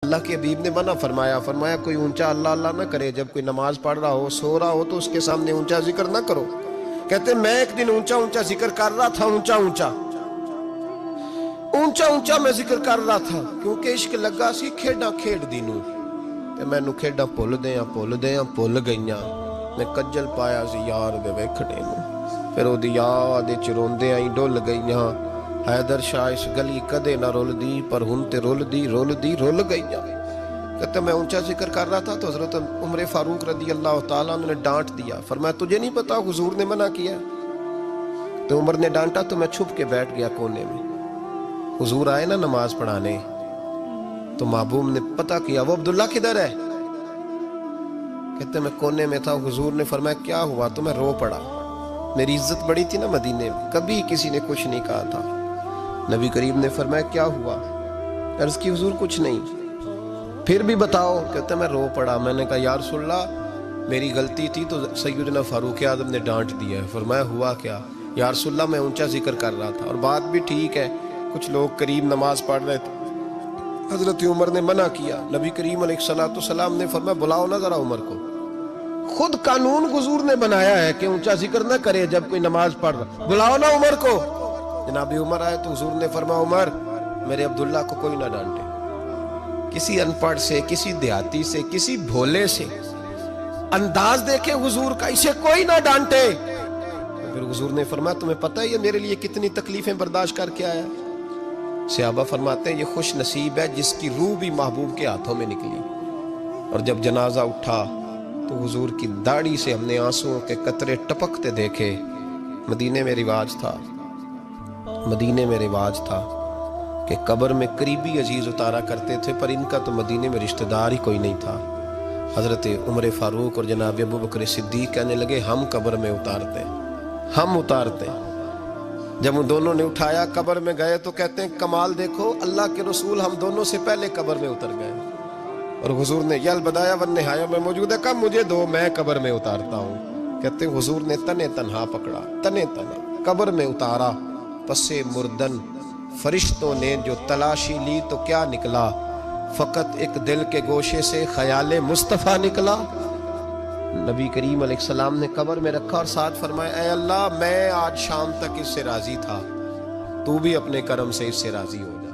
اللہ کے حبیب نے منع فرمایا کوئی اونچا اللہ اللہ نہ کرے، جب کوئی نماز پڑھ رہا ہو سو رہا ہو تو اس کے سامنے اونچا ذکر نہ کرو۔ کہتے ہیں میں ایک دن اونچا اونچا ذکر کر رہا تھا، اونچا اونچا میں ذکر کر رہا تھا، کیونکہ عشق لگا سی کھیڈاں کھیڈ دی نوں تے مینوں کھیڈاں بھل گئیاں، میں کجل پایا سی یار دے ویکھنے نوں، پھر او دی یاد وچ روندیاں ہی ڈل گئیاں۔ حیدر شاہ اس گلی کدے نہ رول دی، پر ہن تے رول گئیاں۔ کہتے میں اونچا ذکر کر رہا تھا تو حضرت عمر فاروق رضی اللہ تعالیٰ عنہ نے ڈانٹ دیا، فرمایا تجھے نہیں پتا حضور نے منع کیا ہے؟ تو عمر نے ڈانٹا تو میں چھپ کے بیٹھ گیا کونے میں۔ حضور آئے نا نماز پڑھانے تو محبوب نے پتہ کیا وہ عبداللہ کدھر ہے؟ کہتے میں کونے میں تھا، حضور نے فرمایا کیا ہوا؟ تو میں رو پڑا، میری عزت بڑی تھی نا مدینے میں، کبھی کسی نے کچھ نہیں کہا تھا۔ نبی کریم نے فرمایا کیا ہوا؟ عرض کی حضور کچھ نہیں۔ پھر بھی بتاؤ؟ کہتے میں رو پڑا، میں نے کہا یا رسول اللہ میری غلطی تھی تو سیدنا فاروق اعظم نے ڈانٹ دیا ہے۔ فرمایا ہوا کیا؟ یا رسول اللہ میں اونچا ذکر کر رہا تھا، اور بات بھی ٹھیک ہے، کچھ لوگ قریب نماز پڑھ رہے تھے، حضرت عمر نے منع کیا۔ نبی کریم علیہ السلام نے فرمایا بلاؤ نا ذرا عمر کو، خود قانون حضور نے بنایا ہے کہ اونچا ذکر نہ کرے جب کوئی نماز پڑھ رہا، بلاؤ نا عمر کو۔ جناب عمر آئے تو حضور نے فرمایا عمر میرے عبداللہ کو کوئی نہ ڈانٹے، کسی ان پڑھ سے، کسی دیہاتی سے، کسی بھولے سے انداز دیکھے حضور کا، اسے کوئی نہ ڈانٹے۔ پھر حضور نے فرمایا تمہیں پتہ ہے یہ میرے لیے کتنی تکلیفیں برداشت کر کے آیا؟ صحابہ فرماتے ہیں یہ خوش نصیب ہے جس کی روح بھی محبوب کے ہاتھوں میں نکلی۔ اور جب جنازہ اٹھا تو حضور کی داڑھی سے ہم نے آنسوؤں کے قطرے ٹپکتے دیکھے۔ مدینے میں رواج تھا کہ قبر میں قریبی عزیز اتارا کرتے تھے، پر ان کا تو مدینے میں رشتہ دار ہی کوئی نہیں تھا۔ حضرت عمر فاروق اور جناب ابو بکر صدیق کہنے لگے ہم قبر میں اتارتے۔ جب ان دونوں نے اٹھایا قبر میں گئے تو کہتے ہیں کمال دیکھو اللہ کے رسول ہم دونوں سے پہلے قبر میں اتر گئے، اور حضور نے یا البدایہ والنہایہ میں موجود ہے، کہا مجھے دو میں قبر میں اتارتا ہوں۔ کہتے ہیں حضور نے تنے تنہا پکڑا، تنے تنہا قبر میں اتارا، پسے مردن فرشتوں نے جو تلاشی لی تو کیا نکلا؟ فقط ایک دل کے گوشے سے خیال مصطفیٰ نکلا۔ نبی کریم علیہ السلام نے قبر میں رکھا اور ساتھ فرمایا اے اللہ میں آج شام تک اس سے راضی تھا، تو بھی اپنے کرم سے اس سے راضی ہو جا۔